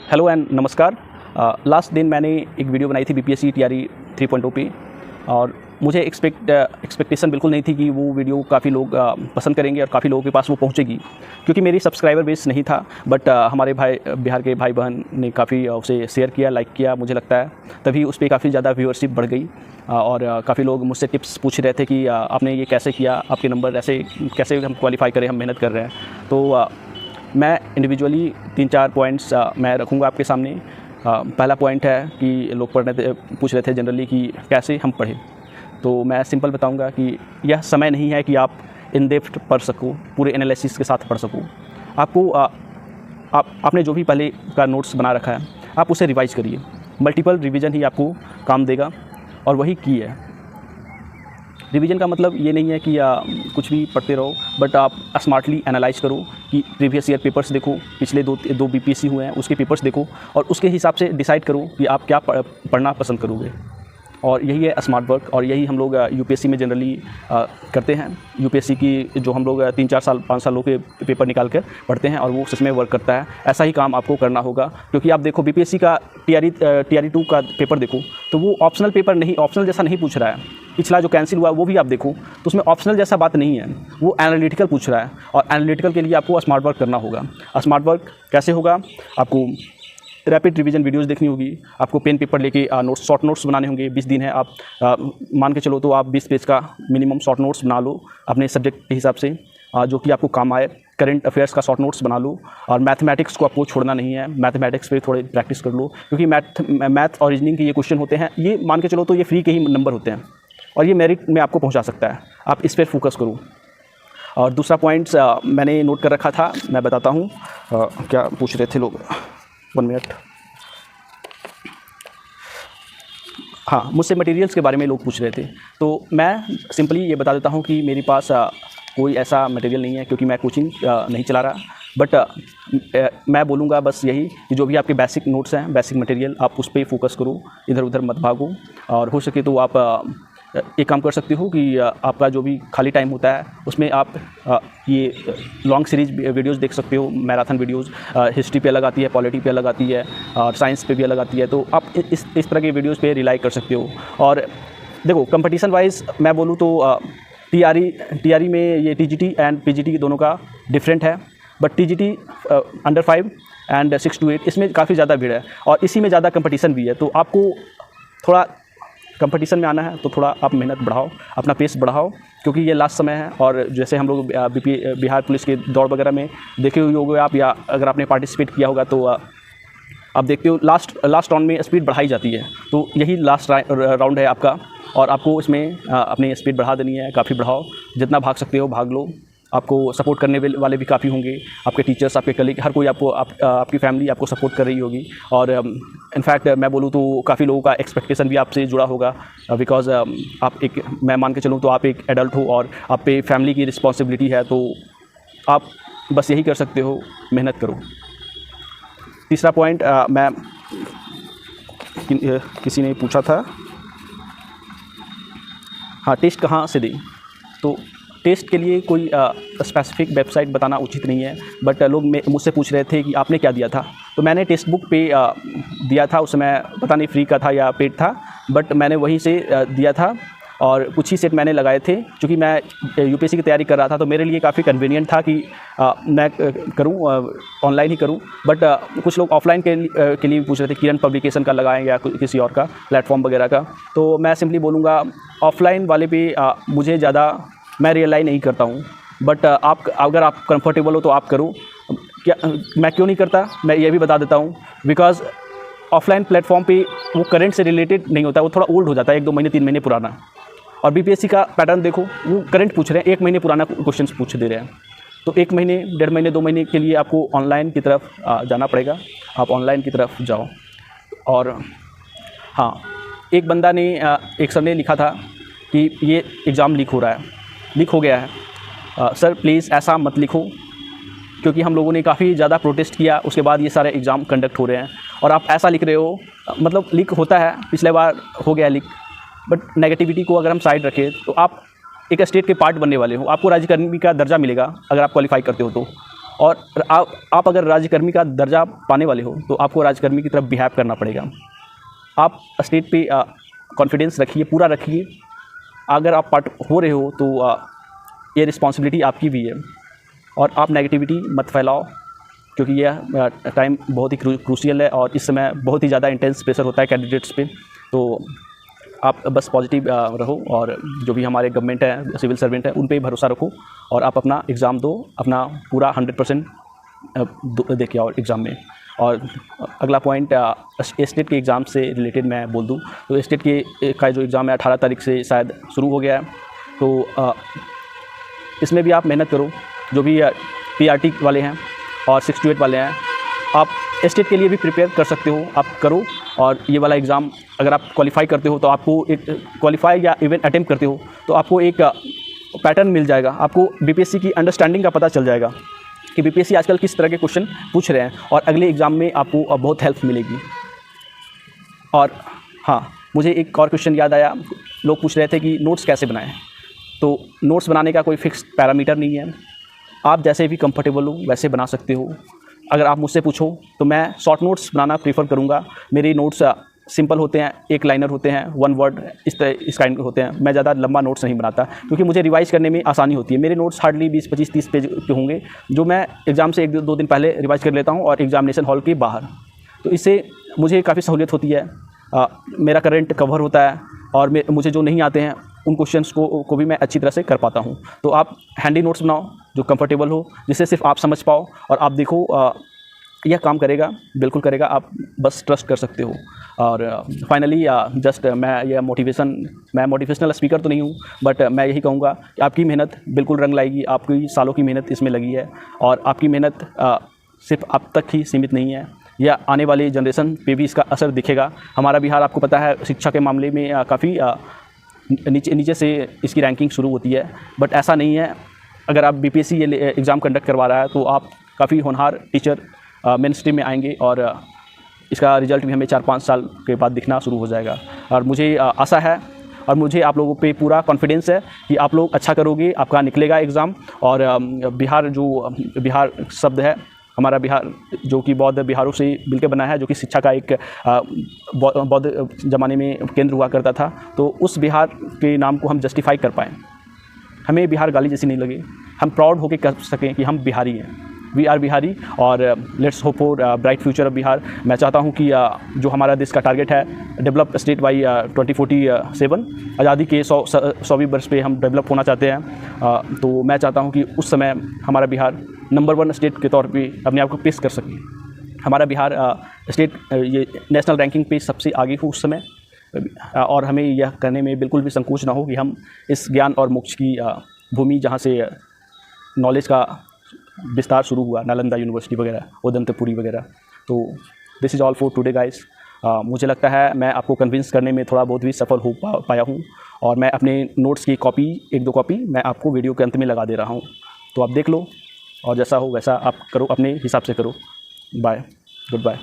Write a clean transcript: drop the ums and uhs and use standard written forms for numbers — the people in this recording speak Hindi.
हेलो एंड नमस्कार। लास्ट दिन मैंने एक वीडियो बनाई थी बीपीएससी टीआरई 3.0 पे, और मुझे एक्सपेक्टेशन बिल्कुल नहीं थी कि वो वीडियो काफ़ी लोग पसंद करेंगे और काफ़ी लोगों के पास वो पहुंचेगी, क्योंकि मेरी सब्सक्राइबर बेस नहीं था। बट हमारे भाई बिहार के भाई बहन ने काफ़ी उसे शेयर किया, लाइक किया, मुझे लगता है तभी उस पर काफ़ी ज़्यादा व्यूअरशिप बढ़ गई। और काफ़ी लोग मुझसे टिप्स पूछ रहे थे कि आपने ये कैसे किया, आपके नंबर ऐसे कैसे हम क्वालिफाई करें, हम मेहनत कर रहे हैं। तो मैं इंडिविजुअली 3-4 पॉइंट्स मैं रखूँगा आपके सामने। पहला पॉइंट है कि लोग पूछ रहे थे जनरली कि कैसे हम पढ़ें। तो मैं सिंपल बताऊंगा कि यह समय नहीं है कि आप इन डेप्थ पढ़ सको, पूरे एनालिसिस के साथ पढ़ सको। आपको आपने जो भी पहले का नोट्स बना रखा है, आप उसे रिवाइज़ करिए। मल्टीपल रिवीजन ही आपको काम देगा, और वही की है। रिवीजन का मतलब ये नहीं है कि कुछ भी पढ़ते रहो, बट आप स्मार्टली एनालाइज करो कि प्रीवियस ईयर पेपर्स देखो, पिछले दो बीपीएससी हुए हैं उसके पेपर्स देखो, और उसके हिसाब से डिसाइड करो कि आप क्या पढ़ना पसंद करोगे। और यही है स्मार्ट वर्क, और यही हम लोग यूपीएससी में जनरली करते हैं। यूपीएससी की जो हम लोग 3-4 साल 5 सालों के पेपर निकाल कर पढ़ते हैं, और वो सच में वर्क करता है। ऐसा ही काम आपको करना होगा, क्योंकि आप देखो बीपीएससी का टीआरई 2 का पेपर देखो, तो वो ऑप्शनल पेपर नहीं, ऑप्शनल जैसा नहीं पूछ रहा है। पिछला जो कैंसिल हुआ वो भी आप देखो, तो उसमें ऑप्शनल जैसा बात नहीं है, वो एनालिटिकल पूछ रहा है। और एनालिटिकल के लिए आपको स्मार्ट वर्क करना होगा। स्मार्ट वर्क कैसे होगा? आपको रैपिड रिवीजन वीडियोस देखनी होगी, आपको पेन पेपर लेके नोट्स, शॉर्ट नोट्स बनाने होंगे। 20 दिन है, आप मान के चलो तो आप 20 पेज का मिनिमम शॉर्ट नोट्स बना लो अपने सब्जेक्ट के हिसाब से, जो कि आपको काम आए। करंट अफेयर्स का शॉर्ट नोट्स बना लो, और मैथमेटिक्स को आपको छोड़ना नहीं है। मैथमेटिक्स पे थोड़े प्रैक्टिस कर लो, क्योंकि मैथ और रीजनिंग के ये क्वेश्चन होते हैं, ये मान के चलो तो ये फ्री के ही नंबर होते हैं, और ये मेरिट में आपको पहुँचा सकता है। आप इस पर फोकस करो। और दूसरा पॉइंट्स मैंने नोट कर रखा था, मैं बताता हूँ। क्या पूछ रहे थे लोग, 1 मिनट। हाँ, मुझसे मटेरियल्स के बारे में लोग पूछ रहे थे, तो मैं सिंपली ये बता देता हूँ कि मेरे पास कोई ऐसा मटेरियल नहीं है, क्योंकि मैं कोचिंग नहीं चला रहा। बट मैं बोलूँगा बस यही कि जो भी आपके बेसिक नोट्स हैं, बेसिक मटेरियल, आप उस पर फोकस करो, इधर उधर मत भागो। और हो सके तो आप एक काम कर सकते हो कि आपका जो भी खाली टाइम होता है उसमें आप ये लॉन्ग सीरीज वीडियोस देख सकते हो, मैराथन वीडियोस। हिस्ट्री पे अलग आती है, पॉलिटी पे अलग आती है, और साइंस पे भी अलग आती है, तो आप इस तरह के वीडियोस पे रिलाई कर सकते हो। और देखो, कंपटीशन वाइज मैं बोलूँ तो टीआरई में ये टीजीटी एंड पीजीटी दोनों का डिफरेंट है। But TGT under 5 and 6 to 8 इसमें काफ़ी ज़्यादा भीड़ है, और इसी में ज़्यादा कंपटीशन भी है। तो आपको थोड़ा कंपटीशन में आना है तो थोड़ा आप मेहनत बढ़ाओ, अपना पेस बढ़ाओ, क्योंकि ये लास्ट समय है। और जैसे हम लोग बिहार पुलिस के दौड़ वगैरह में देखे हुए होंगे आप, या अगर आपने पार्टिसिपेट किया होगा तो आप देखते हो लास्ट राउंड में स्पीड बढ़ाई जाती है। तो यही लास्ट राउंड है आपका, और आपको इसमें अपनी स्पीड बढ़ा देनी है। काफ़ी बढ़ाओ, जितना भाग सकते हो भाग लो। आपको सपोर्ट करने वाले भी काफ़ी होंगे, आपके टीचर्स, आपके कलीग, हर कोई आपको आपकी फैमिली आपको सपोर्ट कर रही होगी। और इनफैक्ट मैं बोलूँ तो काफ़ी लोगों का एक्सपेक्टेशन भी आपसे जुड़ा होगा, बिकॉज मैं मान के चलूँ तो आप एक एडल्ट हो, और आप पे फैमिली की रिस्पॉन्सिबिलिटी है। तो आप बस यही कर सकते हो, मेहनत करो। तीसरा पॉइंट मैं किसी ने पूछा था, हाँ, टेस्ट कहाँ से दें। तो टेस्ट के लिए कोई स्पेसिफिक वेबसाइट बताना उचित नहीं है, बट लोग मुझसे पूछ रहे थे कि आपने क्या दिया था। तो मैंने टेक्स्ट बुक पे दिया था, उस समय पता नहीं फ्री का था या पेड था, बट मैंने वहीं से दिया था। और कुछ ही सेट मैंने लगाए थे, क्योंकि मैं यूपीएससी की तैयारी कर रहा था, तो मेरे लिए काफ़ी कन्वीनियंट था कि मैं करूं, ऑनलाइन ही करूं। बट कुछ लोग ऑफलाइन के लिए पूछ रहे थे, किरण पब्लिकेशन का लगाएं या किसी और का प्लेटफॉर्म वगैरह का। तो मैं सिंपली बोलूँगा ऑफलाइन वाले पे मुझे ज़्यादा मैं रियलाई नहीं करता हूँ। बट अगर आप कंफर्टेबल हो तो आप करो। क्या मैं क्यों नहीं करता, मैं ये भी बता देता हूँ। बिकॉज ऑफलाइन प्लेटफॉर्म पे वो करंट से रिलेटेड नहीं होता, वो थोड़ा ओल्ड हो जाता है, 1-2 महीने 3 महीने पुराना। और बीपीएससी का पैटर्न देखो, वो करंट पूछ रहे हैं, 1 महीने पुराना क्वेश्चन पूछ दे रहे हैं। तो 1 महीने, 1.5 महीने, 2 महीने के लिए आपको ऑनलाइन की तरफ जाना पड़ेगा। आप ऑनलाइन की तरफ जाओ। और हाँ, एक बंदा ने एक सर ने लिखा था कि ये एग्ज़ाम लीक हो रहा है, लीक हो गया है। सर प्लीज़ ऐसा मत लिखो, क्योंकि हम लोगों ने काफ़ी ज़्यादा प्रोटेस्ट किया, उसके बाद ये सारे एग्ज़ाम कंडक्ट हो रहे हैं, और आप ऐसा लिख रहे हो। मतलब लीक होता है, पिछले बार हो गया लीक, बट नेगेटिविटी को अगर हम साइड रखें तो आप एक स्टेट के पार्ट बनने वाले हो, आपको राज्य कर्मी का दर्जा मिलेगा अगर आप क्वालिफाई करते हो तो। और आप अगर राज्यकर्मी का दर्जा पाने वाले हो तो आपको राज्यकर्मी की तरफ बिहेव करना पड़ेगा। आप स्टेट पे कॉन्फिडेंस रखिए, पूरा रखिए। अगर आप पार्ट हो रहे हो तो ये रिस्पॉन्सिबिलिटी आपकी भी है। और आप नेगेटिविटी मत फैलाओ, क्योंकि यह टाइम बहुत ही क्रूशियल है और इस समय बहुत ही ज़्यादा इंटेंस प्रेशर होता है कैंडिडेट्स पे। तो आप बस पॉजिटिव रहो और जो भी हमारे गवर्नमेंट है, सिविल सर्वेंट है, उन पे भरोसा रखो और आप अपना एग्ज़ाम दो, अपना पूरा 100% दे के आओ एग्ज़ाम में। और अगला पॉइंट स्टेट के एग्ज़ाम से रिलेटेड मैं बोल दूं तो स्टेट के का जो एग्ज़ाम है 18 तारीख से शायद शुरू हो गया है। तो इसमें भी आप मेहनत करो। जो भी PRT वाले हैं और 6 to 8 वाले हैं, आप स्टेट के लिए भी प्रिपेयर कर सकते हो, आप करो। और ये वाला एग्ज़ाम अगर आप क्वालिफाई करते हो तो आपको एक क्वालिफाई या इवन अटेम्प्ट करते हो तो आपको एक पैटर्न मिल जाएगा। आपको BPSC की अंडरस्टैंडिंग का पता चल जाएगा कि BPSC आजकल किस तरह के क्वेश्चन पूछ रहे हैं और अगले एग्ज़ाम में आपको बहुत हेल्प मिलेगी। और हाँ, मुझे एक और क्वेश्चन याद आया। लोग पूछ रहे थे कि नोट्स कैसे बनाएं। तो नोट्स बनाने का कोई फिक्स पैरामीटर नहीं है, आप जैसे भी कंफर्टेबल हो वैसे बना सकते हो। अगर आप मुझसे पूछो तो मैं शॉर्ट नोट्स बनाना प्रीफर करूँगा। मेरे नोट्स सिंपल होते हैं, एक लाइनर होते हैं, 1 वर्ड इस काइंड होते हैं। मैं ज़्यादा लंबा नोट्स नहीं बनाता क्योंकि मुझे रिवाइज़ करने में आसानी होती है। मेरे नोट्स हार्डली 20, 25, 30 पेज के होंगे जो मैं एग्ज़ाम से 1-2 दिन पहले रिवाइज़ कर लेता हूँ और एग्जामिनेशन हॉल के बाहर। तो इससे मुझे काफ़ी सहूलियत होती है। मेरा करंट कवर होता है और मुझे जो नहीं आते हैं उन क्वेश्चंस को भी मैं अच्छी तरह से कर पाता हूँ। तो आप हैंडी नोट्स बनाओ जो कंफर्टेबल हो, जिससे सिर्फ आप समझ पाओ और आप देखो यह काम करेगा, बिल्कुल करेगा, आप बस ट्रस्ट कर सकते हो। और फाइनली जस्ट मैं मोटिवेशनल स्पीकर तो नहीं हूँ, बट मैं यही कहूँगा कि आपकी मेहनत बिल्कुल रंग लाएगी। आपकी सालों की मेहनत इसमें लगी है और आपकी मेहनत सिर्फ आप तक ही सीमित नहीं है, या आने वाली जनरेशन पे भी इसका असर दिखेगा। हमारा बिहार आपको पता है शिक्षा के मामले में काफ़ी नीचे से इसकी रैंकिंग शुरू होती है, बट ऐसा नहीं है। अगर आप BPSC ये एग्ज़ाम कंडक्ट करवा रहा है तो आप काफ़ी होनहार टीचर मेन स्ट्रीम में आएंगे और इसका रिज़ल्ट भी हमें 4-5 साल के बाद दिखना शुरू हो जाएगा। और मुझे आशा है और मुझे आप लोगों पे पूरा कॉन्फिडेंस है कि आप लोग अच्छा करोगे, आपका निकलेगा एग्ज़ाम। और बिहार शब्द है हमारा, बिहार जो कि बौद्ध बिहारों से मिलकर बना है, जो कि शिक्षा का एक बौद्ध ज़माने में केंद्र हुआ करता था। तो उस बिहार के नाम को हम जस्टिफाई कर पाएँ, हमें बिहार गाली जैसी नहीं लगे, हम प्राउड होकर कह सकें कि हम बिहारी हैं, वी आर बिहारी। और let's hope for bright future of Bihar. मैं चाहता हूं कि जो हमारा देश का टारगेट है डेवलप स्टेट बाई 2047, आज़ादी के 100वीं वर्ष पे हम डेवलप होना चाहते हैं। तो मैं चाहता हूं कि उस समय हमारा बिहार नंबर 1 स्टेट के तौर पे अपने आप को पेश कर सके। हमारा बिहार स्टेट ये नेशनल रैंकिंग पे सबसे आगे हो उस समय, और हमें यह करने में बिल्कुल भी संकोच ना हो कि हम इस ज्ञान और मोक्ष की भूमि, जहाँ से नॉलेज का विस्तार शुरू हुआ, नालंदा यूनिवर्सिटी वगैरह, उदंतपुरी वगैरह। तो this is all for today guys. मुझे लगता है मैं आपको कन्विंस करने में थोड़ा बहुत भी सफल हो पाया हूँ, और मैं अपने नोट्स की कॉपी 1-2 कॉपी मैं आपको वीडियो के अंत में लगा दे रहा हूँ, तो आप देख लो और जैसा हो वैसा आप करो, अपने हिसाब से करो। Bye, good bye.